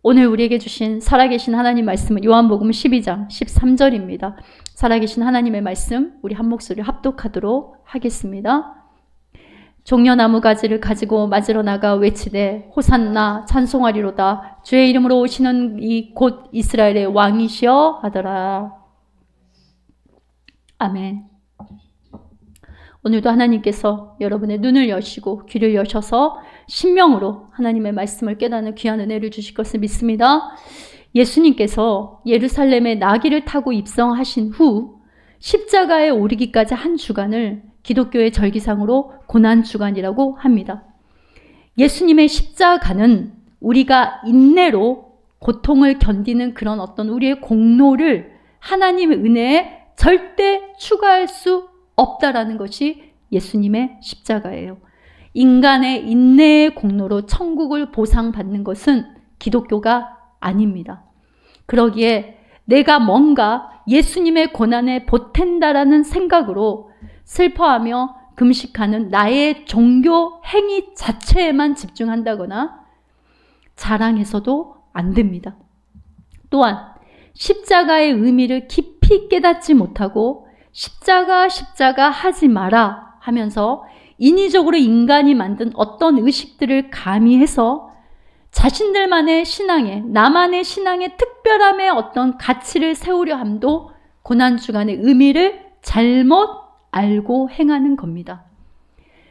오늘 우리에게 주신 살아계신 하나님 말씀은 요한복음 12장 13절입니다. 살아계신 하나님의 말씀 우리 한 목소리 합독하도록 하겠습니다. 종려나무 가지를 가지고 맞으러 나가 외치되 호산나 찬송하리로다. 주의 이름으로 오시는 이 곧 이스라엘의 왕이시여 하더라. 아멘. 오늘도 하나님께서 여러분의 눈을 여시고 귀를 여셔서 신명으로 하나님의 말씀을 깨닫는 귀한 은혜를 주실 것을 믿습니다. 예수님께서 예루살렘에 나귀를 타고 입성하신 후 십자가에 오르기까지 한 주간을 기독교의 절기상으로 고난주간이라고 합니다. 예수님의 십자가는 우리가 인내로 고통을 견디는 그런 어떤 우리의 공로를 하나님의 은혜에 절대 추가할 수 없다라는 것이 예수님의 십자가예요. 인간의 인내의 공로로 천국을 보상받는 것은 기독교가 아닙니다. 그러기에 내가 뭔가 예수님의 고난에 보탠다라는 생각으로 슬퍼하며 금식하는 나의 종교 행위 자체에만 집중한다거나 자랑해서도 안 됩니다. 또한 십자가의 의미를 깊이 깨닫지 못하고 십자가 하지 마라 하면서 인위적으로 인간이 만든 어떤 의식들을 가미해서 자신들만의 신앙에, 나만의 신앙의 특별함의 어떤 가치를 세우려 함도 고난주간의 의미를 잘못 알고 행하는 겁니다.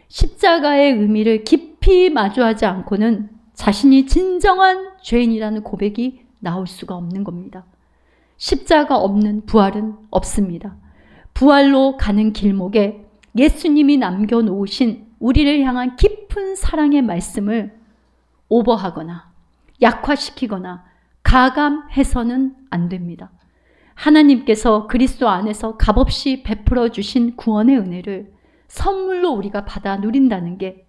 십자가의 의미를 깊이 마주하지 않고는 자신이 진정한 죄인이라는 고백이 나올 수가 없는 겁니다. 십자가 없는 부활은 없습니다. 부활로 가는 길목에 예수님이 남겨놓으신 우리를 향한 깊은 사랑의 말씀을 오버하거나 약화시키거나 가감해서는 안 됩니다. 하나님께서 그리스도 안에서 값없이 베풀어 주신 구원의 은혜를 선물로 우리가 받아 누린다는 게,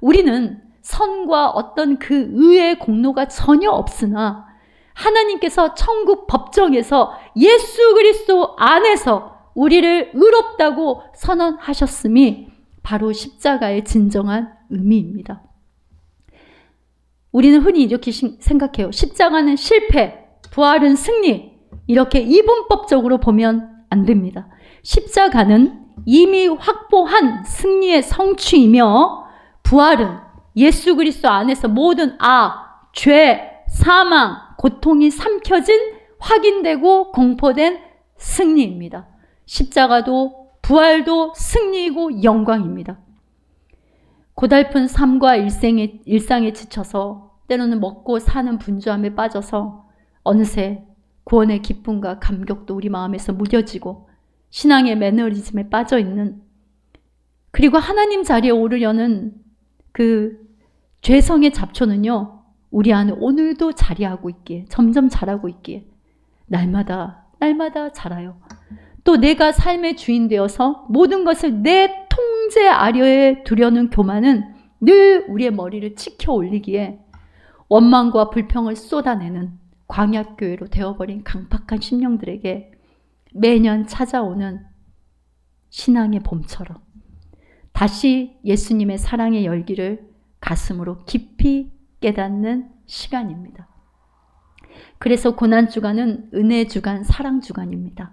우리는 선과 어떤 그 의의 공로가 전혀 없으나 하나님께서 천국 법정에서 예수 그리스도 안에서 우리를 의롭다고 선언하셨음이 바로 십자가의 진정한 의미입니다. 우리는 흔히 이렇게 생각해요. 십자가는 실패, 부활은 승리, 이렇게 이분법적으로 보면 안 됩니다. 십자가는 이미 확보한 승리의 성취이며, 부활은 예수 그리스도 안에서 모든 죄, 사망, 고통이 삼켜진, 확인되고 공포된 승리입니다. 십자가도 부활도 승리이고 영광입니다. 고달픈 삶과 일상에 지쳐서 때로는 먹고 사는 분주함에 빠져서 어느새 구원의 기쁨과 감격도 우리 마음에서 무뎌지고 신앙의 매너리즘에 빠져있는, 그리고 하나님 자리에 오르려는 그 죄성의 잡초는요, 우리 안에 오늘도 자리하고 있기에, 점점 자라고 있기에 날마다 자라요. 또 내가 삶의 주인 되어서 모든 것을 내 통제 아래에 두려는 교만은 늘 우리의 머리를 치켜 올리기에 원망과 불평을 쏟아내는 광야교회로 되어버린 강팍한 심령들에게 매년 찾아오는 신앙의 봄처럼 다시 예수님의 사랑의 열기를 가슴으로 깊이 깨닫는 시간입니다. 그래서 고난주간은 은혜주간, 사랑주간입니다.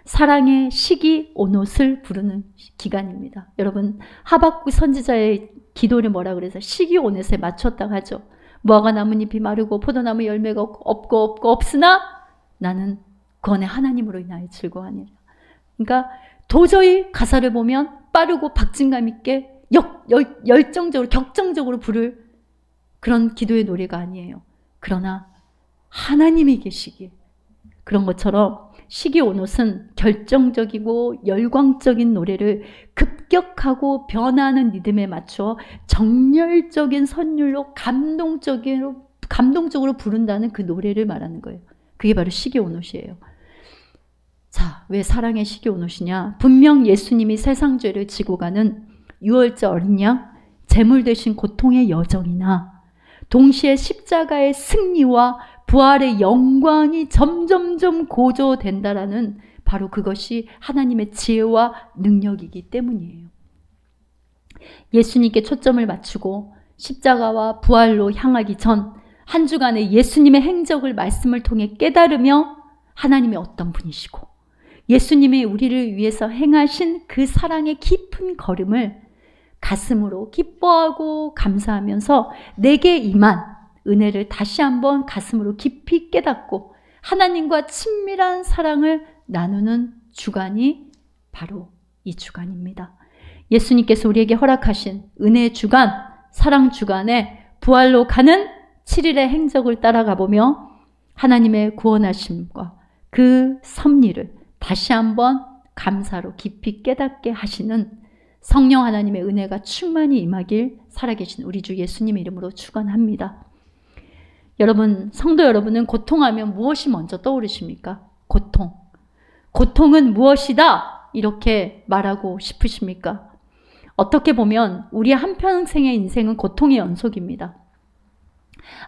사랑의 시기 오롯을 부르는 기간입니다. 여러분, 하박국 선지자의 기도를 뭐라 그래서 시기 오롯에 맞췄다고 하죠. 무화과 나뭇잎이 마르고 포도나무 열매가 없으나 나는 구원의 하나님으로 인하여 즐거워하니라. 그러니까 도저히 가사를 보면 빠르고 박진감 있게 열정적으로 격정적으로 부를 그런 기도의 노래가 아니에요. 그러나 하나님이 계시기에 그런 것처럼 시기 오롯은 결정적이고 열광적인 노래를 급격하고 변화하는 리듬에 맞춰 정열적인 선율로 감동적으로 부른다는 그 노래를 말하는 거예요. 그게 바로 시기 오롯이에요. 자, 왜 사랑의 시기 오롯이냐? 분명 예수님이 세상 죄를 지고 가는 유월절 어린 양, 제물 대신 고통의 여정이나 동시에 십자가의 승리와 부활의 영광이 점점점 고조된다라는 바로 그것이 하나님의 지혜와 능력이기 때문이에요. 예수님께 초점을 맞추고 십자가와 부활로 향하기 전 한 주간의 예수님의 행적을 말씀을 통해 깨달으며 하나님이 어떤 분이시고 예수님이 우리를 위해서 행하신 그 사랑의 깊은 걸음을 가슴으로 기뻐하고 감사하면서 내게 임한 은혜를 다시 한번 가슴으로 깊이 깨닫고 하나님과 친밀한 사랑을 나누는 주간이 바로 이 주간입니다. 예수님께서 우리에게 허락하신 은혜의 주간, 사랑 주간에 부활로 가는 7일의 행적을 따라가 보며 하나님의 구원하심과 그 섭리를 다시 한번 감사로 깊이 깨닫게 하시는 성령 하나님의 은혜가 충만히 임하길 살아계신 우리 주 예수님의 이름으로 축원합니다. 여러분, 성도 여러분은 고통하면 무엇이 먼저 떠오르십니까? 고통. 고통은 무엇이다? 이렇게 말하고 싶으십니까? 어떻게 보면 우리 한평생의 인생은 고통의 연속입니다.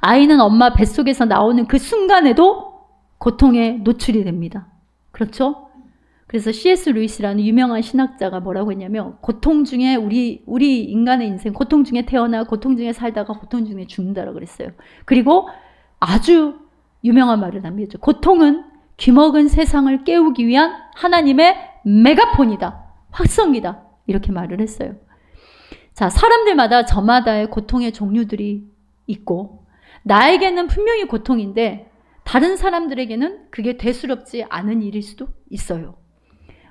아이는 엄마 뱃속에서 나오는 그 순간에도 고통에 노출이 됩니다. 그렇죠? 그래서 C.S. 루이스라는 유명한 신학자가 뭐라고 했냐면 고통 중에 우리 인간의 인생 고통 중에 태어나 고통 중에 살다가 고통 중에 죽는다라고 그랬어요. 그리고 아주 유명한 말을 남겼죠. 고통은 귀먹은 세상을 깨우기 위한 하나님의 메가폰이다. 확성기다. 이렇게 말을 했어요. 자, 사람들마다 저마다의 고통의 종류들이 있고 나에게는 분명히 고통인데 다른 사람들에게는 그게 대수롭지 않은 일일 수도 있어요.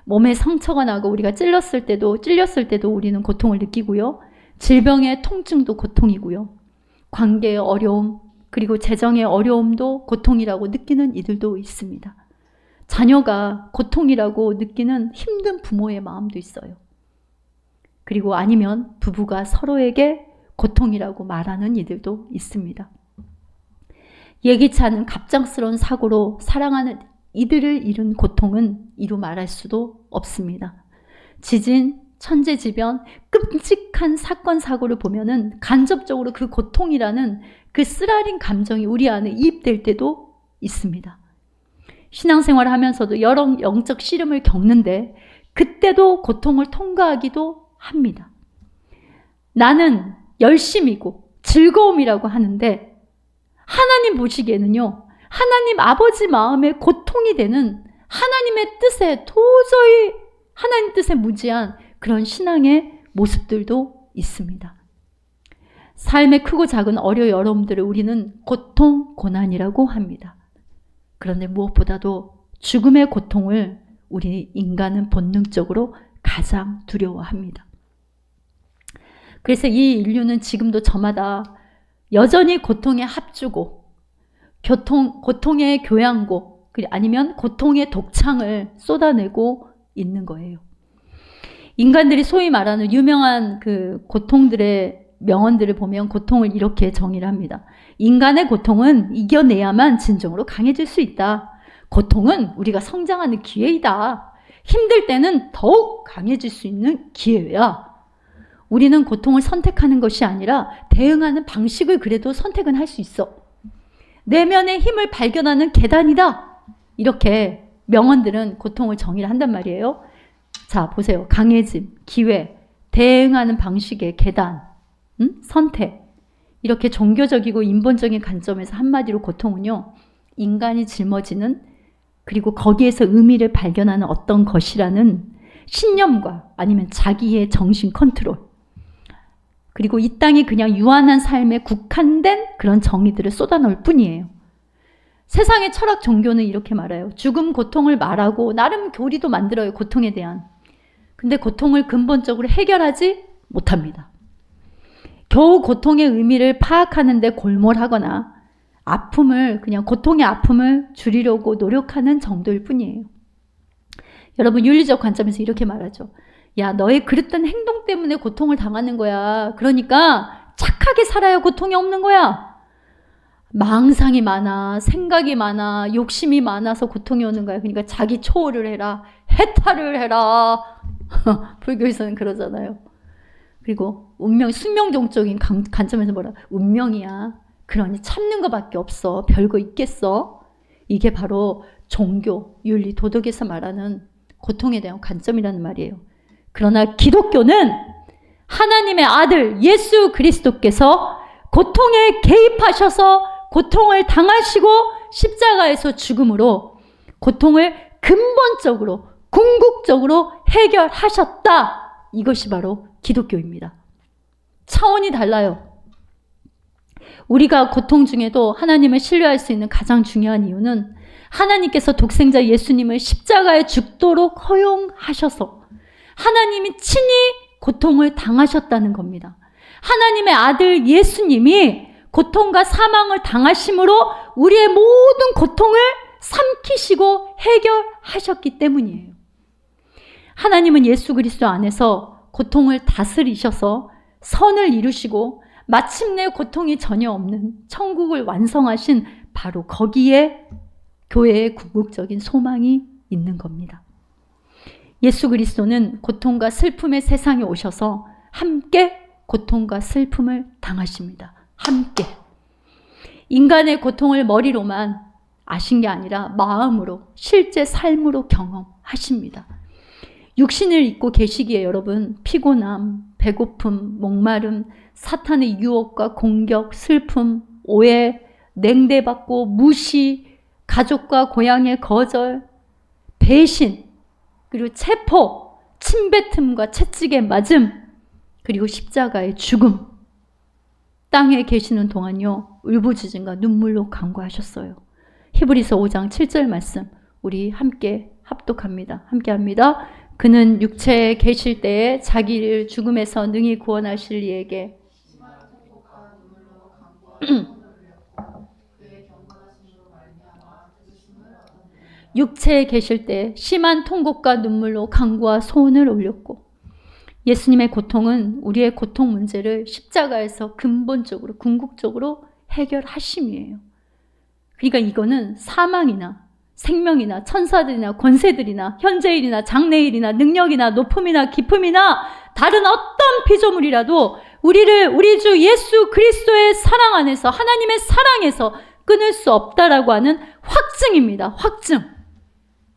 몸에 상처가 나고 우리가 찔렸을 때도 우리는 고통을 느끼고요. 질병의 통증도 고통이고요. 관계의 어려움 그리고 재정의 어려움도 고통이라고 느끼는 이들도 있습니다. 자녀가 고통이라고 느끼는 힘든 부모의 마음도 있어요. 그리고 아니면 부부가 서로에게 고통이라고 말하는 이들도 있습니다. 예기치 않은 갑작스러운 사고로 사랑하는 이들을 잃은 고통은 이루 말할 수도 없습니다. 지진, 천재지변, 끔찍한 사건, 사고를 보면은 간접적으로 그 고통이라는 그 쓰라린 감정이 우리 안에 이입될 때도 있습니다. 신앙생활을 하면서도 여러 영적 시름을 겪는데 그때도 고통을 통과하기도 합니다. 나는 열심이고 즐거움이라고 하는데 하나님 보시기에는요. 하나님 아버지 마음에 고통이 되는 하나님의 뜻에 도저히 하나님 뜻에 무지한 그런 신앙의 모습들도 있습니다. 삶의 크고 작은 어려움들을 우리는 고통, 고난이라고 합니다. 그런데 무엇보다도 죽음의 고통을 우리 인간은 본능적으로 가장 두려워합니다. 그래서 이 인류는 지금도 저마다 여전히 고통에 합주고 고통의 교양곡 아니면 고통의 독창을 쏟아내고 있는 거예요. 인간들이 소위 말하는 유명한 그 고통들의 명언들을 보면 고통을 이렇게 정의를 합니다. 인간의 고통은 이겨내야만 진정으로 강해질 수 있다. 고통은 우리가 성장하는 기회이다. 힘들 때는 더욱 강해질 수 있는 기회야. 우리는 고통을 선택하는 것이 아니라 대응하는 방식을 그래도 선택은 할 수 있어. 내면의 힘을 발견하는 계단이다. 이렇게 명언들은 고통을 정의를 한단 말이에요. 자, 보세요. 강해짐, 기회, 대응하는 방식의 계단, 선택. 이렇게 종교적이고 인본적인 관점에서 한마디로 고통은요. 인간이 짊어지는 그리고 거기에서 의미를 발견하는 어떤 것이라는 신념과 아니면 자기의 정신 컨트롤 그리고 이 땅이 그냥 유한한 삶에 국한된 그런 정의들을 쏟아놓을 뿐이에요. 세상의 철학 종교는 이렇게 말해요. 죽음, 고통을 말하고 나름 교리도 만들어요. 고통에 대한. 근데 고통을 근본적으로 해결하지 못합니다. 겨우 고통의 의미를 파악하는데 골몰하거나 아픔을 그냥 고통의 아픔을 줄이려고 노력하는 정도일 뿐이에요. 여러분 윤리적 관점에서 이렇게 말하죠. 야, 너의 그릇된 행동 때문에 고통을 당하는 거야. 그러니까 착하게 살아야 고통이 없는 거야. 망상이 많아, 생각이 많아, 욕심이 많아서 고통이 오는 거야. 그러니까 자기 초월을 해라, 해탈을 해라. 불교에서는 그러잖아요. 그리고 운명, 숙명종적인 관점에서 뭐라? 운명이야. 그러니 참는 것밖에 없어. 별거 있겠어? 이게 바로 종교, 윤리, 도덕에서 말하는 고통에 대한 관점이라는 말이에요. 그러나 기독교는 하나님의 아들 예수 그리스도께서 고통에 개입하셔서 고통을 당하시고 십자가에서 죽음으로 고통을 근본적으로 궁극적으로 해결하셨다. 이것이 바로 기독교입니다. 차원이 달라요. 우리가 고통 중에도 하나님을 신뢰할 수 있는 가장 중요한 이유는 하나님께서 독생자 예수님을 십자가에 죽도록 허용하셔서 하나님이 친히 고통을 당하셨다는 겁니다. 하나님의 아들 예수님이 고통과 사망을 당하심으로 우리의 모든 고통을 삼키시고 해결하셨기 때문이에요. 하나님은 예수 그리스도 안에서 고통을 다스리셔서 선을 이루시고 마침내 고통이 전혀 없는 천국을 완성하신 바로 거기에 교회의 궁극적인 소망이 있는 겁니다. 예수 그리스도는 고통과 슬픔의 세상에 오셔서 함께 고통과 슬픔을 당하십니다. 함께. 인간의 고통을 머리로만 아신 게 아니라 마음으로, 실제 삶으로 경험하십니다. 육신을 입고 계시기에 여러분, 피곤함, 배고픔, 목마름, 사탄의 유혹과 공격, 슬픔, 오해, 냉대받고 무시, 가족과 고향의 거절, 배신, 그리고 체포, 침뱉음과 채찍에 맞음, 그리고 십자가의 죽음. 땅에 계시는 동안요, 울부짖음과 눈물로 간구하셨어요. 히브리서 5장 7절 말씀 우리 함께 합독합니다. 함께 합니다. 그는 육체에 계실 때에 자기를 죽음에서 능히 구원하실 이에게 육체에 계실 때 심한 통곡과 눈물로 간구와 소원을 올렸고, 예수님의 고통은 우리의 고통 문제를 십자가에서 근본적으로 궁극적으로 해결하심이에요. 그러니까 이거는 사망이나 생명이나 천사들이나 권세들이나 현재일이나 장래일이나 능력이나 높음이나 깊음이나 다른 어떤 피조물이라도 우리 주 예수 그리스도의 사랑 안에서, 하나님의 사랑에서 끊을 수 없다라고 하는 확증입니다. 확증.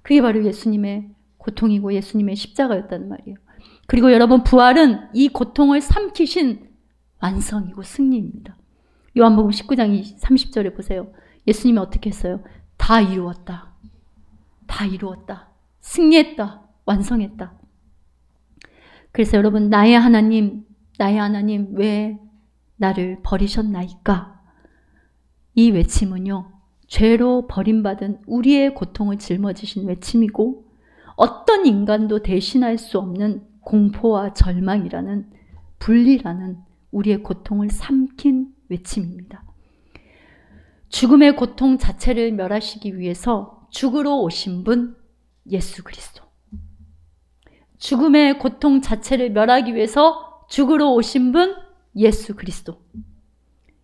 그게 바로 예수님의 고통이고 예수님의 십자가였다는 말이에요. 그리고 여러분, 부활은 이 고통을 삼키신 완성이고 승리입니다. 요한복음 19장 30절에 보세요. 예수님이 어떻게 했어요? 다 이루었다. 다 이루었다. 승리했다. 완성했다. 그래서 여러분, 나의 하나님 왜 나를 버리셨나이까? 이 외침은요, 죄로 버림받은 우리의 고통을 짊어지신 외침이고, 어떤 인간도 대신할 수 없는 공포와 절망이라는, 분리라는 우리의 고통을 삼킨 외침입니다. 죽음의 고통 자체를 멸하시기 위해서 죽으러 오신 분, 예수 그리스도. 죽음의 고통 자체를 멸하기 위해서 죽으러 오신 분, 예수 그리스도.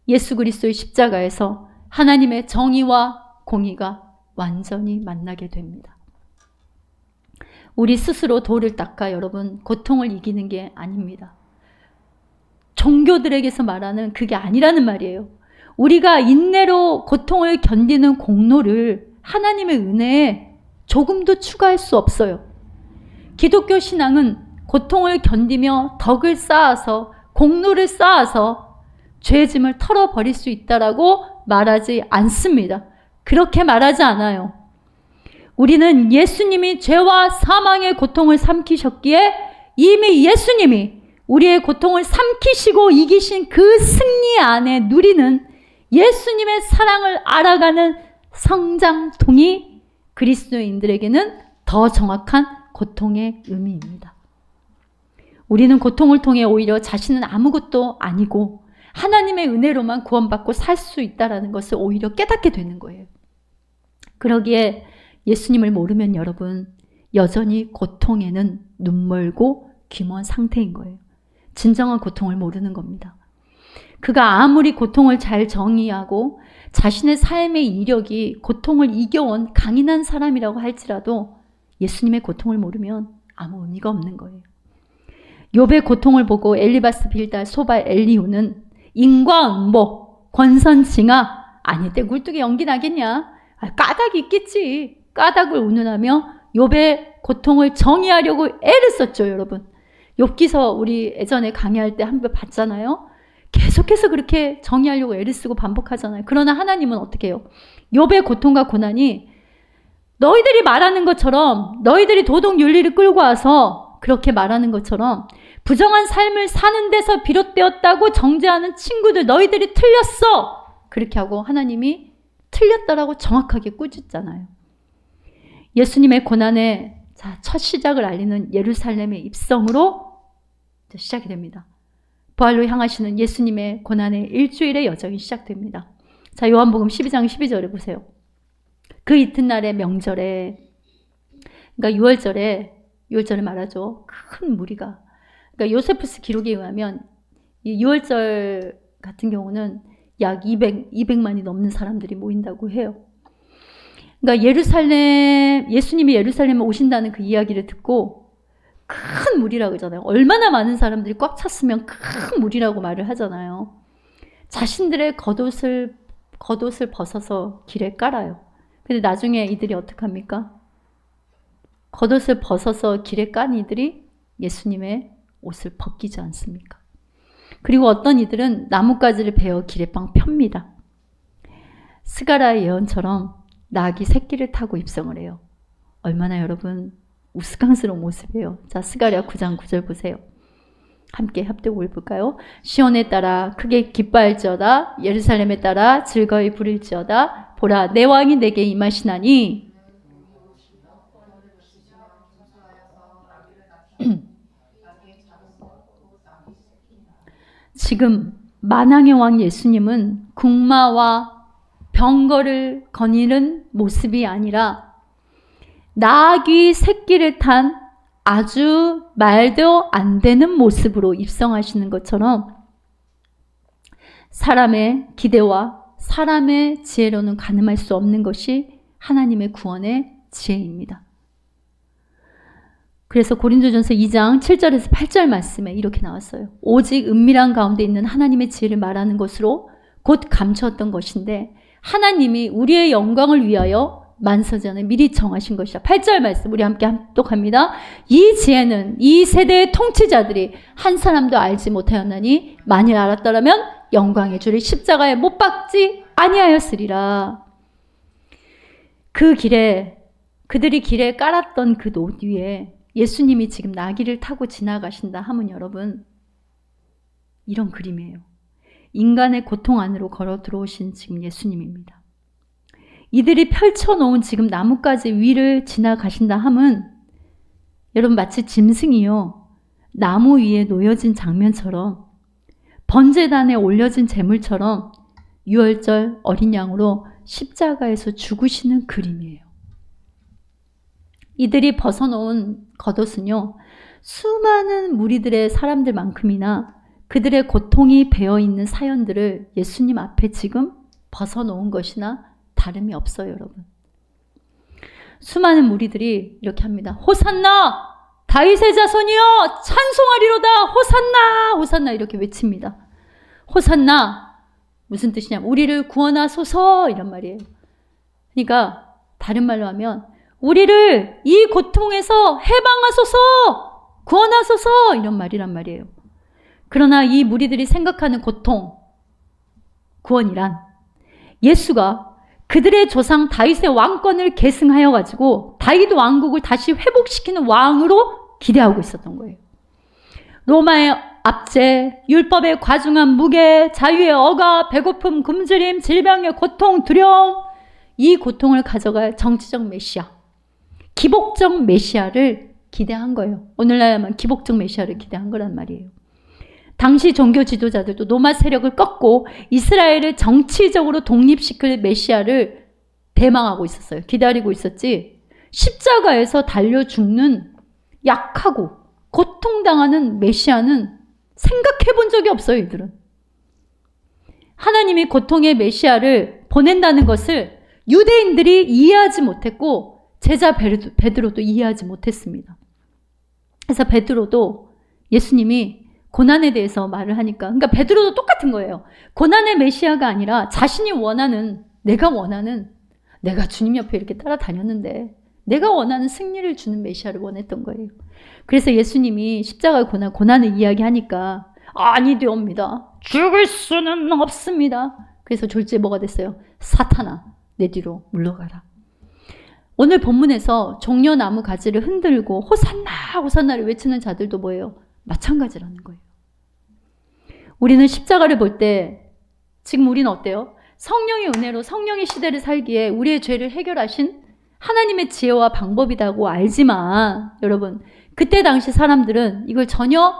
예수 그리스도의 십자가에서 하나님의 정의와 공의가 완전히 만나게 됩니다. 우리 스스로 돌을 닦아 여러분, 고통을 이기는 게 아닙니다. 종교들에게서 말하는 그게 아니라는 말이에요. 우리가 인내로 고통을 견디는 공로를 하나님의 은혜에 조금도 추가할 수 없어요. 기독교 신앙은 고통을 견디며 덕을 쌓아서, 공로를 쌓아서 죄짐을 털어버릴 수 있다라고 말하지 않습니다. 그렇게 말하지 않아요. 우리는 예수님이 죄와 사망의 고통을 삼키셨기에 이미 예수님이 우리의 고통을 삼키시고 이기신 그 승리 안에 누리는 예수님의 사랑을 알아가는 성장통이 그리스도인들에게는 더 정확한 고통의 의미입니다. 우리는 고통을 통해 오히려 자신은 아무것도 아니고 하나님의 은혜로만 구원받고 살 수 있다는 것을 오히려 깨닫게 되는 거예요. 그러기에 예수님을 모르면 여러분, 여전히 고통에는 눈멀고 귀먼 상태인 거예요. 진정한 고통을 모르는 겁니다. 그가 아무리 고통을 잘 정의하고 자신의 삶의 이력이 고통을 이겨온 강인한 사람이라고 할지라도 예수님의 고통을 모르면 아무 의미가 없는 거예요. 욥의 고통을 보고 엘리바스, 빌달, 소발, 엘리후는 인과응보, 권선징악, 아니 때 굴뚝에 연기 나겠냐? 까닭이 있겠지. 까닭을 운운하며 욥의 고통을 정의하려고 애를 썼죠, 여러분. 욥기서 우리 예전에 강의할 때 한 번 봤잖아요. 계속해서 그렇게 정의하려고 애를 쓰고 반복하잖아요. 그러나 하나님은 어떻게 해요? 욥의 고통과 고난이 너희들이 말하는 것처럼, 너희들이 도덕 윤리를 끌고 와서 그렇게 말하는 것처럼 부정한 삶을 사는 데서 비롯되었다고 정죄하는 친구들, 너희들이 틀렸어! 그렇게 하고 하나님이 틀렸다라고 정확하게 꾸짖잖아요. 예수님의 고난의 첫 시작을 알리는 예루살렘의 입성으로 시작이 됩니다. 부활로 향하시는 예수님의 고난의 일주일의 여정이 시작됩니다. 자, 요한복음 12장 12절에 보세요. 그 이튿날의 명절에, 그러니까 6월절에 말하죠. 큰 무리가. 그러니까 요세푸스 기록에 의하면 이 6월절 같은 경우는 약 200만이 넘는 사람들이 모인다고 해요. 그러니까 예수님이 예루살렘에 오신다는 그 이야기를 듣고 큰 무리라고 하잖아요. 얼마나 많은 사람들이 꽉 찼으면 큰 무리라고 말을 하잖아요. 자신들의 겉옷을 벗어서 길에 깔아요. 근데 나중에 이들이 어떻게 합니까? 겉옷을 벗어서 길에 깐 이들이 예수님의 옷을 벗기지 않습니까? 그리고 어떤 이들은 나뭇가지를 베어 길에 빵 펴니다. 스가랴의 예언처럼 낙이 새끼를 타고 입성을 해요. 얼마나 여러분 우스꽝스러운 모습이에요. 자, 스가랴 9장 9절 보세요. 함께 합독 읽을까요? 시온에 따라 크게 기뻐할지어다. 예루살렘에 따라 즐거이 부릴지어다. 보라, 내 왕이 내게 임하시나니 지금 만왕의 왕 예수님은 국마와 병거를 거니는 모습이 아니라 낙이 새끼를 탄 아주 말도 안 되는 모습으로 입성하시는 것처럼 사람의 기대와 사람의 지혜로는 가늠할 수 없는 것이 하나님의 구원의 지혜입니다. 그래서 고린도전서 2장 7절에서 8절 말씀에 이렇게 나왔어요. 오직 은밀한 가운데 있는 하나님의 지혜를 말하는 것으로 곧 감추었던 것인데 하나님이 우리의 영광을 위하여 만서전에 미리 정하신 것이다. 8절 말씀 우리 함께 합독합니다. 이 지혜는 이 세대의 통치자들이 한 사람도 알지 못하였나니 만일 알았더라면 영광의 주를 십자가에 못 박지 아니하였으리라. 그 길에 그들이 길에 깔았던 그 옷 위에 예수님이 지금 나귀를 타고 지나가신다 하면 여러분 이런 그림이에요. 인간의 고통 안으로 걸어 들어오신 지금 예수님입니다. 이들이 펼쳐놓은 지금 나뭇가지 위를 지나가신다 함은 여러분 마치 짐승이요 나무 위에 놓여진 장면처럼 번제단에 올려진 제물처럼 유월절 어린 양으로 십자가에서 죽으시는 그림이에요. 이들이 벗어놓은 겉옷은요 수많은 무리들의 사람들만큼이나 그들의 고통이 배어있는 사연들을 예수님 앞에 지금 벗어놓은 것이나 다름이 없어요, 여러분. 수많은 무리들이 이렇게 합니다. 호산나! 다윗의 자손이여! 찬송하리로다! 호산나! 호산나! 이렇게 외칩니다. 호산나! 무슨 뜻이냐? 우리를 구원하소서! 이런 말이에요. 그러니까 다른 말로 하면 우리를 이 고통에서 해방하소서! 구원하소서! 이런 말이란 말이에요. 그러나 이 무리들이 생각하는 고통, 구원이란 예수가 그들의 조상 다윗의 왕권을 계승하여 가지고 다윗 왕국을 다시 회복시키는 왕으로 기대하고 있었던 거예요. 로마의 압제, 율법의 과중한 무게, 자유의 억압, 배고픔, 굶주림, 질병의 고통, 두려움, 이 고통을 가져갈 정치적 메시아, 기복적 메시아를 기대한 거예요. 오늘날만 기복적 메시아를 기대한 거란 말이에요. 당시 종교 지도자들도 로마 세력을 꺾고 이스라엘을 정치적으로 독립시킬 메시아를 대망하고 있었어요. 기다리고 있었지. 십자가에서 달려 죽는 약하고 고통당하는 메시아는 생각해 본 적이 없어요, 이들은. 하나님이 고통의 메시아를 보낸다는 것을 유대인들이 이해하지 못했고 제자 베드로도 이해하지 못했습니다. 그래서 베드로도 예수님이 고난에 대해서 말을 하니까 그러니까 베드로도 똑같은 거예요. 고난의 메시아가 아니라 자신이 원하는 내가 주님 옆에 이렇게 따라다녔는데 내가 원하는 승리를 주는 메시아를 원했던 거예요. 그래서 예수님이 십자가의 고난을 이야기하니까 아니되옵니다. 죽을 수는 없습니다. 그래서 졸지에 뭐가 됐어요? 사탄아, 내 뒤로 물러가라. 오늘 본문에서 종려나무 가지를 흔들고 호산나 호산나를 외치는 자들도 뭐예요? 마찬가지라는 거예요. 우리는 십자가를 볼 때 지금 우리는 어때요? 성령의 은혜로 성령의 시대를 살기에 우리의 죄를 해결하신 하나님의 지혜와 방법이라고 알지만 여러분, 그때 당시 사람들은 이걸 전혀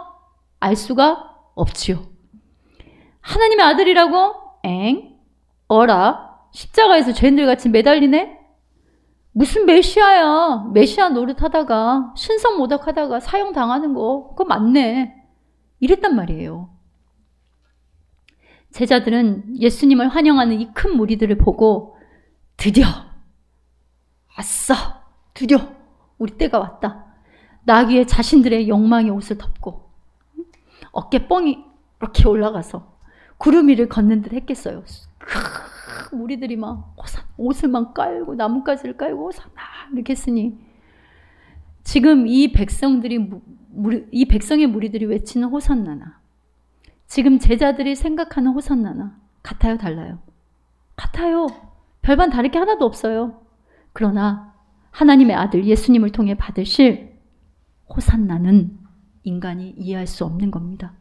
알 수가 없지요. 하나님의 아들이라고? 어라? 십자가에서 죄인들같이 매달리네? 무슨 메시아야. 메시아 노릇하다가 신성 모독하다가 사형당하는 거 그거 맞네. 이랬단 말이에요. 제자들은 예수님을 환영하는 이 큰 무리들을 보고 드디어 아싸 드디어 우리 때가 왔다. 나귀에 자신들의 욕망의 옷을 덮고 어깨 뻥이 이렇게 올라가서 구름 위를 걷는 듯 했겠어요. 무리들이 막 옷을 막 깔고 나뭇가지를 깔고 호산나 이렇게 했으니 지금 이 백성의 무리들이 외치는 호산나나 지금 제자들이 생각하는 호산나나 같아요, 달라요? 같아요. 별반 다를 게 하나도 없어요. 그러나 하나님의 아들 예수님을 통해 받으실 호산나는 인간이 이해할 수 없는 겁니다.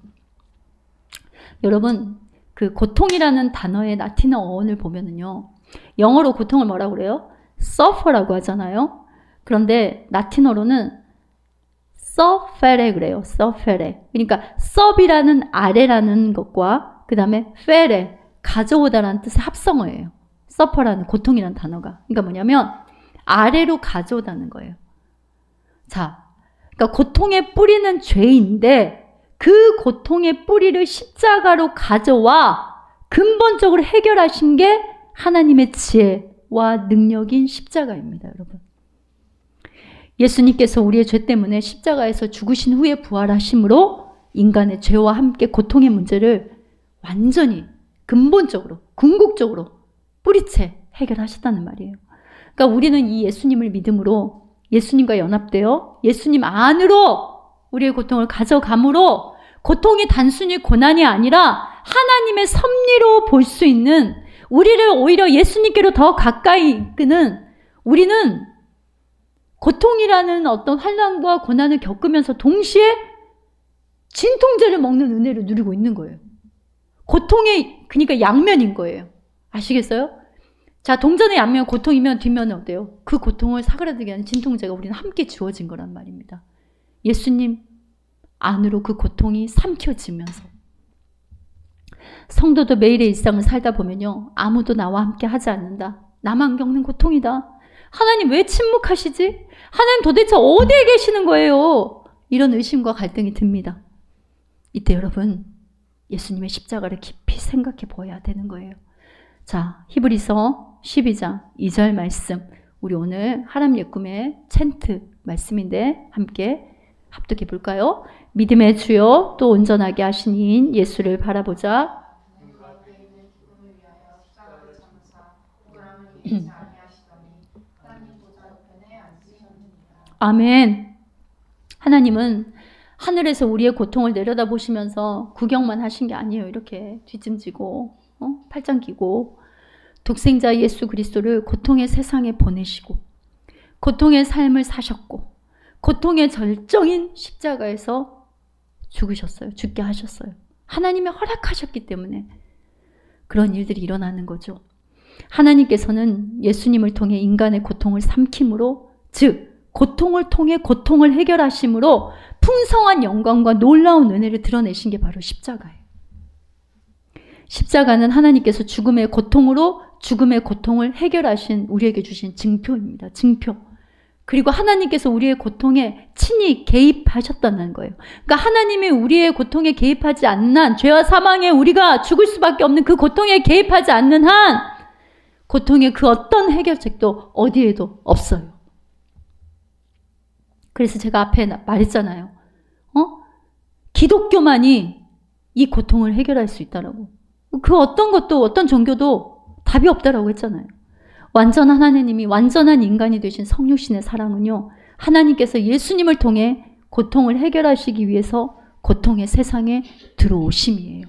여러분, 그 고통이라는 단어의 라틴어 어원을 보면은요, 영어로 고통을 뭐라고 그래요? suffer라고 하잖아요. 그런데 라틴어로는 suffer에 그래요. suffer에. 그러니까 sub이라는 아래라는 것과 그 다음에 fere, 가져오다라는 뜻의 합성어예요. suffer라는 고통이라는 단어가. 그러니까 뭐냐면 아래로 가져오다는 거예요. 자, 그러니까 고통의 뿌리는 죄인데 그 고통의 뿌리를 십자가로 가져와 근본적으로 해결하신 게 하나님의 지혜와 능력인 십자가입니다, 여러분. 예수님께서 우리의 죄 때문에 십자가에서 죽으신 후에 부활하심으로 인간의 죄와 함께 고통의 문제를 완전히 근본적으로, 궁극적으로 뿌리채 해결하셨다는 말이에요. 그러니까 우리는 이 예수님을 믿음으로 예수님과 연합되어 예수님 안으로 우리의 고통을 가져감으로 고통이 단순히 고난이 아니라 하나님의 섭리로 볼 수 있는 우리를 오히려 예수님께로 더 가까이 이끄는 우리는 고통이라는 어떤 환난과 고난을 겪으면서 동시에 진통제를 먹는 은혜를 누리고 있는 거예요. 고통의 그러니까 양면인 거예요. 아시겠어요? 자, 동전의 양면 고통이면 뒷면은 어때요? 그 고통을 사그라들게 하는 진통제가 우리는 함께 주어진 거란 말입니다. 예수님 안으로 그 고통이 삼켜지면서 성도도 매일의 일상을 살다 보면요, 아무도 나와 함께 하지 않는다. 나만 겪는 고통이다. 하나님 왜 침묵하시지? 하나님 도대체 어디에 계시는 거예요? 이런 의심과 갈등이 듭니다. 이때 여러분 예수님의 십자가를 깊이 생각해 보아야 되는 거예요. 자, 히브리서 12장 2절 말씀, 우리 오늘 하람 예꿈의 챈트 말씀인데 함께 합독해 볼까요? 믿음의 주요 또 온전하게 하신 이인 예수를 바라보자. 아멘. 하나님은 하늘에서 우리의 고통을 내려다보시면서 구경만 하신 게 아니에요. 이렇게 뒷짐지고 팔짱 끼고 독생자 예수 그리스도를 고통의 세상에 보내시고 고통의 삶을 사셨고 고통의 절정인 십자가에서 죽으셨어요. 죽게 하셨어요. 하나님이 허락하셨기 때문에 그런 일들이 일어나는 거죠. 하나님께서는 예수님을 통해 인간의 고통을 삼킴으로, 즉 고통을 통해 고통을 해결하심으로 풍성한 영광과 놀라운 은혜를 드러내신 게 바로 십자가예요. 십자가는 하나님께서 죽음의 고통으로 죽음의 고통을 해결하신 우리에게 주신 증표입니다. 증표. 그리고 하나님께서 우리의 고통에 친히 개입하셨다는 거예요. 그러니까 하나님이 우리의 고통에 개입하지 않는 한, 죄와 사망에 우리가 죽을 수밖에 없는 그 고통에 개입하지 않는 한 고통의 그 어떤 해결책도 어디에도 없어요. 그래서 제가 앞에 말했잖아요. 기독교만이 이 고통을 해결할 수 있다라고. 그 어떤 것도 어떤 종교도 답이 없다라고 했잖아요. 완전한 하나님이 완전한 인간이 되신 성육신의 사랑은요, 하나님께서 예수님을 통해 고통을 해결하시기 위해서 고통의 세상에 들어오심이에요.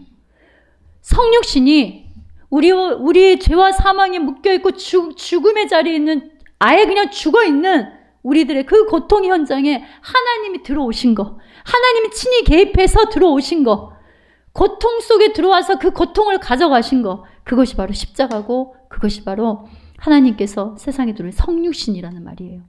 성육신이 우리의 죄와 사망에 묶여있고 죽음의 자리에 있는, 아예 그냥 죽어있는 우리들의 그 고통 현장에 하나님이 들어오신 거, 하나님이 친히 개입해서 들어오신 거, 고통 속에 들어와서 그 고통을 가져가신 거, 그것이 바로 십자가고 그것이 바로 하나님께서 세상에 들어온 성육신이라는 말이에요.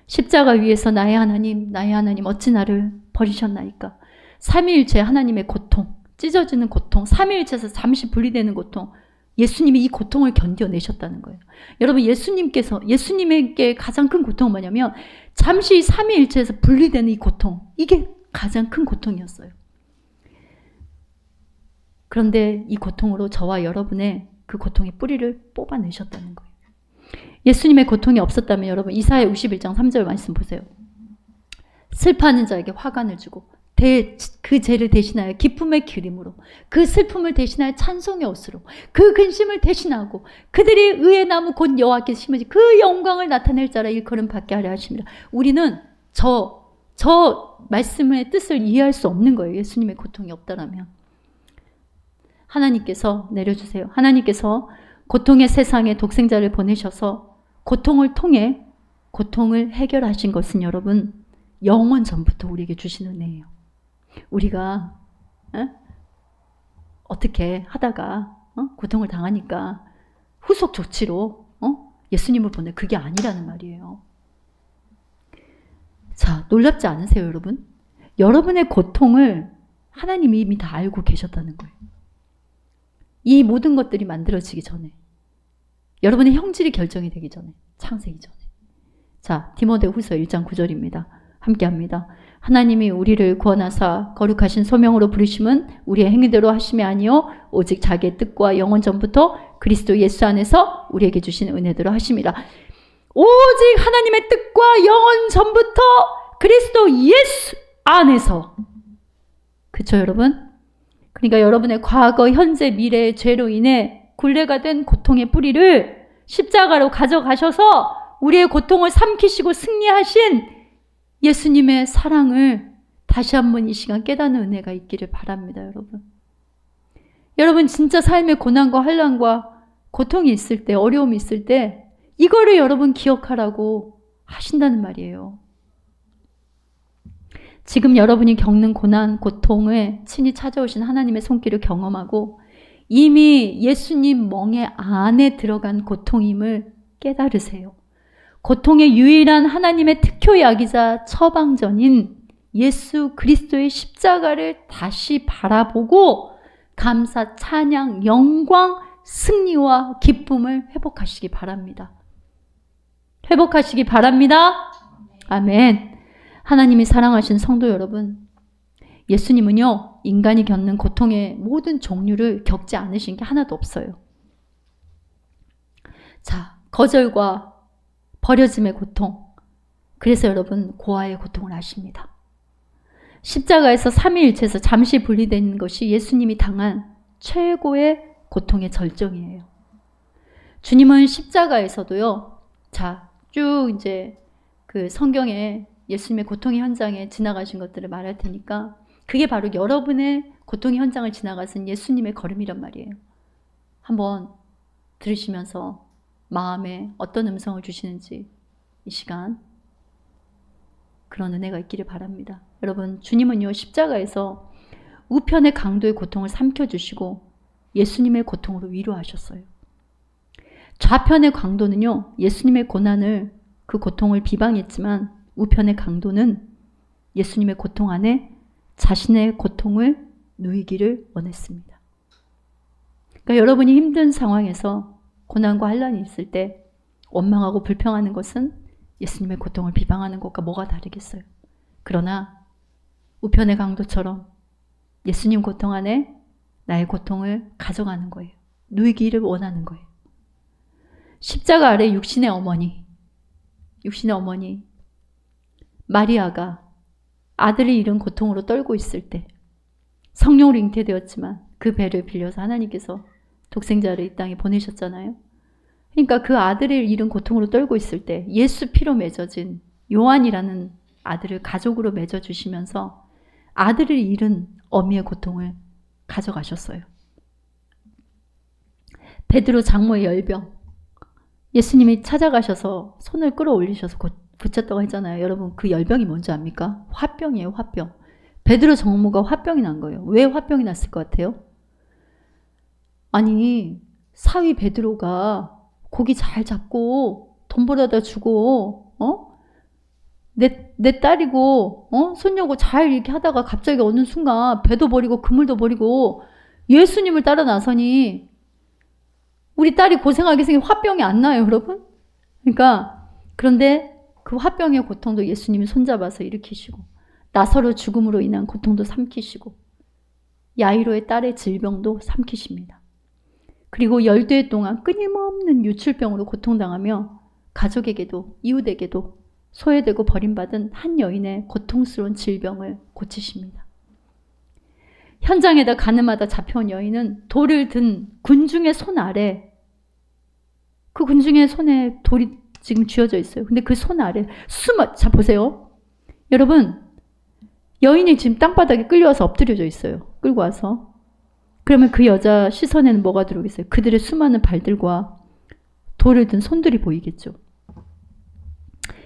십자가 위에서 나의 하나님 어찌 나를 버리셨나이까. 삼위일체 하나님의 고통, 찢어지는 고통, 삼위일체에서 잠시 분리되는 고통, 예수님이 이 고통을 견뎌내셨다는 거예요. 여러분, 예수님에게 가장 큰 고통은 뭐냐면 잠시 삼위일체에서 분리되는 이 고통, 이게 가장 큰 고통이었어요. 그런데 이 고통으로 저와 여러분의 그 고통의 뿌리를 뽑아내셨다는 거예요. 예수님의 고통이 없었다면 여러분, 이사야 61장 3절 말씀 보세요. 슬퍼하는 자에게 화관을 주고 그 죄를 대신하여 기쁨의 기림으로, 그 슬픔을 대신하여 찬송의 옷으로, 그 근심을 대신하고 그들이 의의 나무 곧 여호와께서 심으신 그 영광을 나타낼 자라 일컬음 받게 하려 하십니다. 우리는 저 말씀의 뜻을 이해할 수 없는 거예요. 예수님의 고통이 없다라면. 하나님께서 내려주세요. 하나님께서 고통의 세상에 독생자를 보내셔서 고통을 통해 고통을 해결하신 것은 여러분, 영원 전부터 우리에게 주신 은혜예요. 우리가 어떻게 하다가 고통을 당하니까 후속 조치로 예수님을 보내, 그게 아니라는 말이에요. 자, 놀랍지 않으세요, 여러분? 여러분의 고통을 하나님이 이미 다 알고 계셨다는 거예요. 이 모든 것들이 만들어지기 전에, 여러분의 형질이 결정이 되기 전에, 창세기 전에. 자, 디모데후서 1장 9절입니다. 함께 합니다. 하나님이 우리를 구원하사 거룩하신 소명으로 부르심은 우리의 행위대로 하심이 아니요 오직 자기의 뜻과 영원 전부터 그리스도 예수 안에서 우리에게 주신 은혜대로 하심이라. 오직 하나님의 뜻과 영원 전부터 그리스도 예수 안에서. 그쵸, 여러분? 그러니까 여러분의 과거, 현재, 미래의 죄로 인해 굴레가 된 고통의 뿌리를 십자가로 가져가셔서 우리의 고통을 삼키시고 승리하신 예수님의 사랑을 다시 한번 이 시간 깨닫는 은혜가 있기를 바랍니다, 여러분. 여러분, 진짜 삶의 고난과 환난과 고통이 있을 때, 어려움이 있을 때 이거를 여러분 기억하라고 하신다는 말이에요. 지금 여러분이 겪는 고난, 고통을 친히 찾아오신 하나님의 손길을 경험하고 이미 예수님 멍에 안에 들어간 고통임을 깨달으세요. 고통의 유일한 하나님의 특효약이자 처방전인 예수 그리스도의 십자가를 다시 바라보고 감사, 찬양, 영광, 승리와 기쁨을 회복하시기 바랍니다. 회복하시기 바랍니다. 아멘. 하나님이 사랑하신 성도 여러분, 예수님은요, 인간이 겪는 고통의 모든 종류를 겪지 않으신 게 하나도 없어요. 자, 거절과 버려짐의 고통. 그래서 여러분, 고아의 고통을 아십니다. 십자가에서 삼위일체에서 잠시 분리된 것이 예수님이 당한 최고의 고통의 절정이에요. 주님은 십자가에서도요, 자, 쭉 이제 그 성경에 예수님의 고통의 현장에 지나가신 것들을 말할 테니까 그게 바로 여러분의 고통의 현장을 지나가신 예수님의 걸음이란 말이에요. 한번 들으시면서 마음에 어떤 음성을 주시는지 이 시간 그런 은혜가 있기를 바랍니다. 여러분, 주님은요, 십자가에서 우편의 강도의 고통을 삼켜주시고 예수님의 고통으로 위로하셨어요. 좌편의 강도는요, 예수님의 고난을, 그 고통을 비방했지만 우편의 강도는 예수님의 고통 안에 자신의 고통을 누이기를 원했습니다. 그러니까 여러분이 힘든 상황에서 고난과 환난이 있을 때 원망하고 불평하는 것은 예수님의 고통을 비방하는 것과 뭐가 다르겠어요? 그러나 우편의 강도처럼 예수님 고통 안에 나의 고통을 가져가는 거예요. 누이기를 원하는 거예요. 십자가 아래 육신의 어머니 마리아가 아들을 잃은 고통으로 떨고 있을 때 성령으로 잉태되었지만 그 배를 빌려서 하나님께서 독생자를 이 땅에 보내셨잖아요. 그러니까 그 아들을 잃은 고통으로 떨고 있을 때 예수 피로 맺어진 요한이라는 아들을 가족으로 맺어주시면서 아들을 잃은 어미의 고통을 가져가셨어요. 베드로 장모의 열병. 예수님이 찾아가셔서 손을 끌어올리셔서 고쳤다고 했잖아요. 여러분 그 열병이 뭔지 압니까? 화병이에요. 화병. 베드로 장모가 화병이 난 거예요. 왜 화병이 났을 것 같아요? 아니 사위 베드로가 고기 잘 잡고 돈 벌어다 주고 내 딸이고 손녀고 잘 이렇게 하다가 갑자기 어느 순간 배도 버리고 그물도 버리고 예수님을 따라 나서니 우리 딸이 고생하게 생긴 화병이 안 나요, 여러분? 그러니까 그런데 그 화병의 고통도 예수님이 손잡아서 일으키시고 나사로 죽음으로 인한 고통도 삼키시고 야이로의 딸의 질병도 삼키십니다. 그리고 열대 동안 끊임없는 유출병으로 고통당하며 가족에게도 이웃에게도 소외되고 버림받은 한 여인의 고통스러운 질병을 고치십니다. 현장에다 가늠하다 잡혀온 여인은 돌을 든 군중의 손 아래, 그 군중의 손에 돌이 지금 쥐어져 있어요. 근데 그 손 아래 자 보세요. 여러분 여인이 지금 땅바닥에 끌려와서 엎드려져 있어요. 끌고 와서. 그러면 그 여자 시선에는 뭐가 들어오겠어요? 그들의 수많은 발들과 돌을 든 손들이 보이겠죠.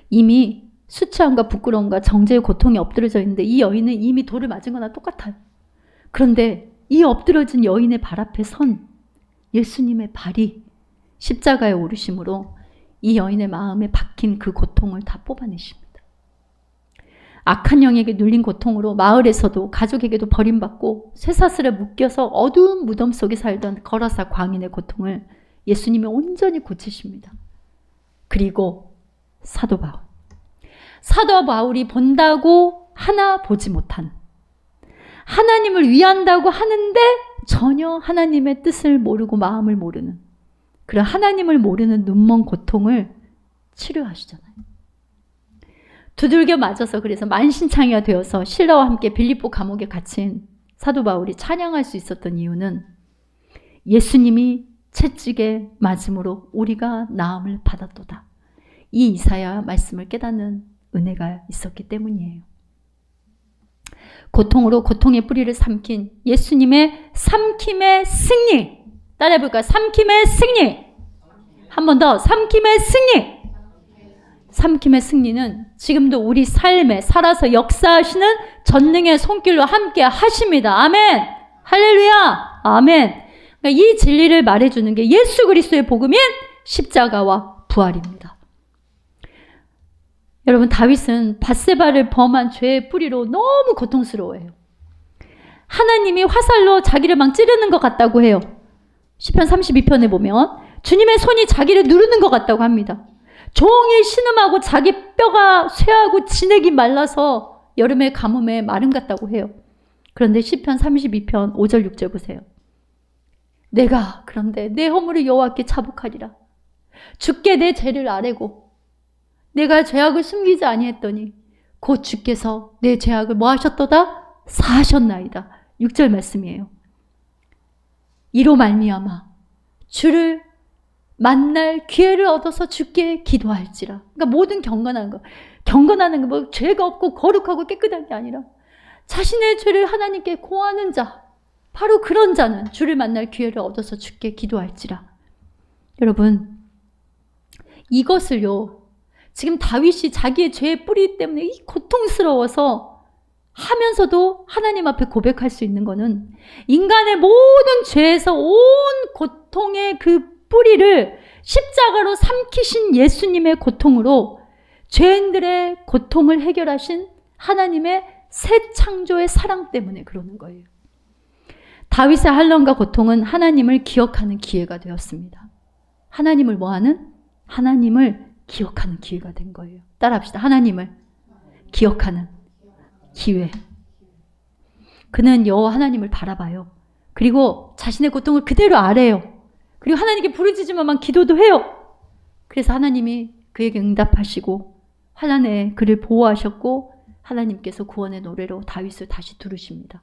이미 수치함과 부끄러움과 정죄의 고통에 엎드려져 있는데 이 여인은 이미 돌을 맞은 거나 똑같아요. 그런데 이 엎드려진 여인의 발 앞에 선 예수님의 발이 십자가에 오르심으로 이 여인의 마음에 박힌 그 고통을 다 뽑아내십니다. 악한 영에게 눌린 고통으로 마을에서도 가족에게도 버림받고 쇠사슬에 묶여서 어두운 무덤 속에 살던 거라사 광인의 고통을 예수님이 온전히 고치십니다. 그리고 사도 바울이 본다고 하나 보지 못한, 하나님을 위한다고 하는데 전혀 하나님의 뜻을 모르고 마음을 모르는 그런 하나님을 모르는 눈먼 고통을 치료하시잖아요. 두들겨 맞아서 그래서 만신창이가 되어서 신라와 함께 빌립보 감옥에 갇힌 사도 바울이 찬양할 수 있었던 이유는 예수님이 채찍에 맞음으로 우리가 나음을 받았도다. 이 이사야 말씀을 깨닫는 은혜가 있었기 때문이에요. 고통으로 고통의 뿌리를 삼킨 예수님의 삼킴의 승리. 따라해볼까요? 삼킴의 승리. 한 번 더. 삼킴의 승리. 삼킴의 승리는 지금도 우리 삶에 살아서 역사하시는 전능의 손길로 함께 하십니다. 아멘. 할렐루야. 아멘. 그러니까 이 진리를 말해주는 게 예수 그리스도의 복음인 십자가와 부활입니다. 여러분 다윗은 밧세바를 범한 죄의 뿌리로 너무 고통스러워해요. 하나님이 화살로 자기를 막 찌르는 것 같다고 해요. 시편 32편에 보면 주님의 손이 자기를 누르는 것 같다고 합니다. 종일 신음하고 자기 뼈가 쇠하고 진액이 말라서 여름의 가뭄에 마름 같다고 해요. 그런데 시편 32편 5절 6절 보세요. 내가 그런데 내 허물을 여호와께 자복하리라. 주께 내 죄를 아뢰고 내가 죄악을 숨기지 아니했더니 곧 주께서 내 죄악을 뭐 하셨도다? 사하셨나이다. 6절 말씀이에요. 이로 말미암아 주를 만날 기회를 얻어서 주께 기도할지라. 그러니까 모든 경건하는 거 뭐 죄가 없고 거룩하고 깨끗한 게 아니라 자신의 죄를 하나님께 고하는 자, 바로 그런 자는 주를 만날 기회를 얻어서 주께 기도할지라. 여러분 이것을요 지금 다윗이 자기의 죄의 뿌리 때문에 이 고통스러워서 하면서도 하나님 앞에 고백할 수 있는 거는 인간의 모든 죄에서 온 고통의 그 뿌리를 십자가로 삼키신 예수님의 고통으로 죄인들의 고통을 해결하신 하나님의 새 창조의 사랑 때문에 그러는 거예요. 다윗의 한란과 고통은 하나님을 기억하는 기회가 되었습니다. 하나님을 뭐하는? 하나님을 기억하는 기회가 된 거예요. 따라합시다. 하나님을 기억하는 기회. 그는 여호와 하나님을 바라봐요. 그리고 자신의 고통을 그대로 아뢰요. 그리고 하나님께 부르짖으면만 기도도 해요. 그래서 하나님이 그에게 응답하시고 환난에 그를 보호하셨고 하나님께서 구원의 노래로 다윗을 다시 두르십니다.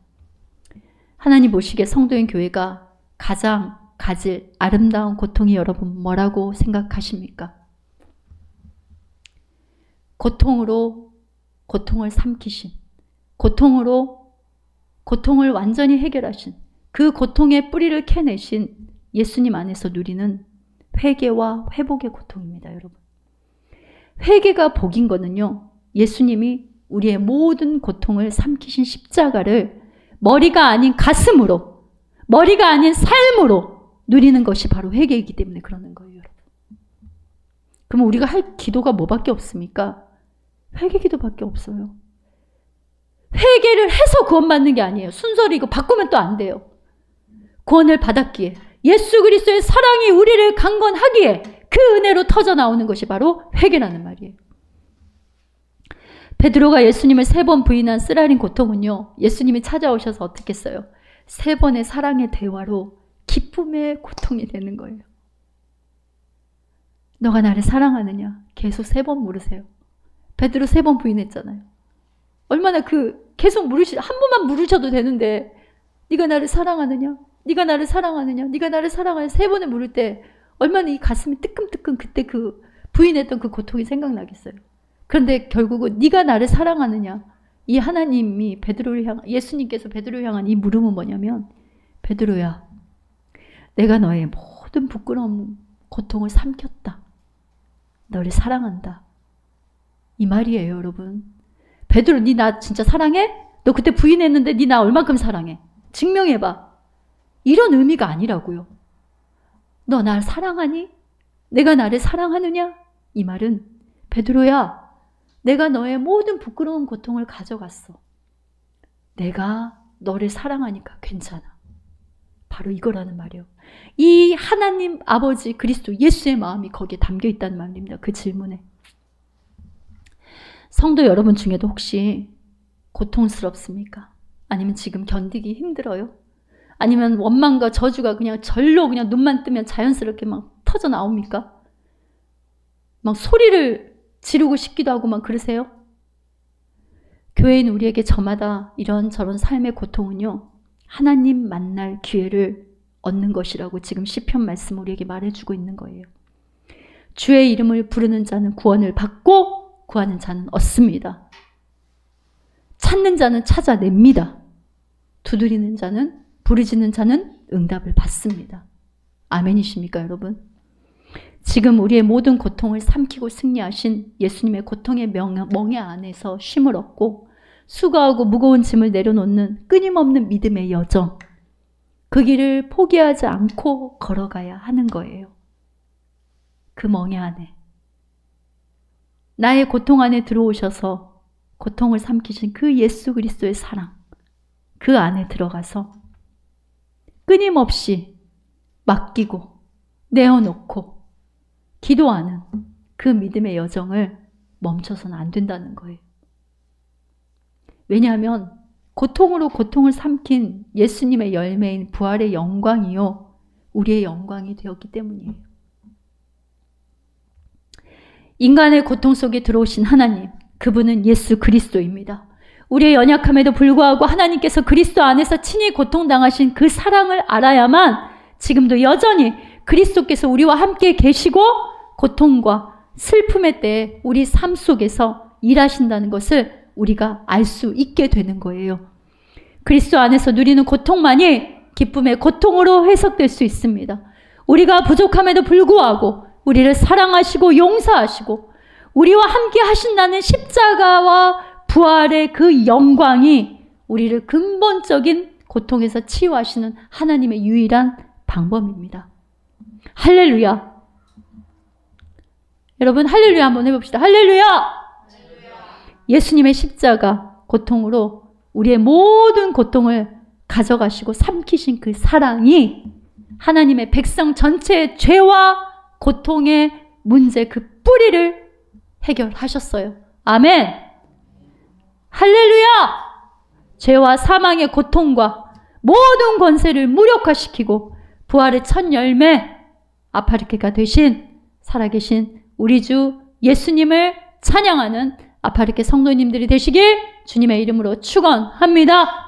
하나님 보시기에 성도인 교회가 가장 가질 아름다운 고통이 여러분 뭐라고 생각하십니까? 고통으로 고통을 삼키신, 고통으로 고통을 완전히 해결하신, 그 고통의 뿌리를 캐내신 예수님 안에서 누리는 회개와 회복의 고통입니다, 여러분. 회개가 복인 거는요, 예수님이 우리의 모든 고통을 삼키신 십자가를 머리가 아닌 가슴으로, 머리가 아닌 삶으로 누리는 것이 바로 회개이기 때문에 그러는 거예요, 여러분. 그럼 우리가 할 기도가 뭐밖에 없습니까? 회개 기도밖에 없어요. 회개를 해서 구원받는 게 아니에요. 순서를 이거 바꾸면 또 안 돼요. 구원을 받았기에, 예수 그리스도의 사랑이 우리를 강건하기에 그 은혜로 터져 나오는 것이 바로 회개라는 말이에요. 베드로가 예수님을 3번 부인한 쓰라린 고통은요, 예수님이 찾아오셔서 어떻게 했어요? 3번의 사랑의 대화로 기쁨의 고통이 되는 거예요. 너가 나를 사랑하느냐? 계속 3번 물으세요. 베드로 3번 부인했잖아요. 얼마나 계속 한 번만 물으셔도 되는데, 네가 나를 사랑하느냐? 네가 나를 사랑하느냐? 네가 나를 사랑하느냐? 3번을 물을 때 얼마나 이 가슴이 뜨끔뜨끔 그때 그 부인했던 그 고통이 생각나겠어요. 그런데 결국은 네가 나를 사랑하느냐? 이 하나님이 예수님께서 베드로를 향한 이 물음은 뭐냐면, 베드로야, 내가 너의 모든 부끄러움, 고통을 삼켰다. 너를 사랑한다. 이 말이에요, 여러분. 베드로, 니 나 진짜 사랑해? 너 그때 부인했는데 니 나 얼만큼 사랑해? 증명해봐. 이런 의미가 아니라고요. 너 날 사랑하니? 내가 나를 사랑하느냐? 이 말은, 베드로야, 내가 너의 모든 부끄러운 고통을 가져갔어. 내가 너를 사랑하니까 괜찮아. 바로 이거라는 말이에요. 이 하나님 아버지 그리스도 예수의 마음이 거기에 담겨 있다는 말입니다. 그 질문에. 성도 여러분 중에도 혹시 고통스럽습니까? 아니면 지금 견디기 힘들어요? 아니면 원망과 저주가 그냥 절로 그냥 눈만 뜨면 자연스럽게 막 터져 나옵니까? 막 소리를 지르고 싶기도 하고 막 그러세요? 교회인 우리에게 저마다 이런저런 삶의 고통은요, 하나님 만날 기회를 얻는 것이라고 지금 시편 말씀 우리에게 말해주고 있는 거예요. 주의 이름을 부르는 자는 구원을 받고 구하는 자는 얻습니다. 찾는 자는 찾아냅니다. 두드리는 자는, 부르짖는 자는 응답을 받습니다. 아멘이십니까, 여러분? 지금 우리의 모든 고통을 삼키고 승리하신 예수님의 고통의 멍에 안에서 쉼을 얻고 수고하고 무거운 짐을 내려놓는 끊임없는 믿음의 여정, 그 길을 포기하지 않고 걸어가야 하는 거예요. 그 멍에 안에, 나의 고통 안에 들어오셔서 고통을 삼키신 그 예수 그리스도의 사랑, 그 안에 들어가서 끊임없이 맡기고 내어놓고 기도하는 그 믿음의 여정을 멈춰서는 안 된다는 거예요. 왜냐하면 고통으로 고통을 삼킨 예수님의 열매인 부활의 영광이요, 우리의 영광이 되었기 때문이에요. 인간의 고통 속에 들어오신 하나님, 그분은 예수 그리스도입니다. 우리의 연약함에도 불구하고 하나님께서 그리스도 안에서 친히 고통당하신 그 사랑을 알아야만 지금도 여전히 그리스도께서 우리와 함께 계시고 고통과 슬픔의 때에 우리 삶 속에서 일하신다는 것을 우리가 알 수 있게 되는 거예요. 그리스도 안에서 누리는 고통만이 기쁨의 고통으로 해석될 수 있습니다. 우리가 부족함에도 불구하고 우리를 사랑하시고 용서하시고 우리와 함께 하신다는 십자가와 부활의 그 영광이 우리를 근본적인 고통에서 치유하시는 하나님의 유일한 방법입니다. 할렐루야. 여러분 할렐루야 한번 해봅시다. 할렐루야. 예수님의 십자가 고통으로 우리의 모든 고통을 가져가시고 삼키신 그 사랑이 하나님의 백성 전체의 죄와 고통의 문제 그 뿌리를 해결하셨어요. 아멘. 할렐루야. 죄와 사망의 고통과 모든 권세를 무력화시키고 부활의 첫 열매 아파르케가 되신 살아계신 우리 주 예수님을 찬양하는 아파르케 성도님들이 되시길 주님의 이름으로 축원합니다.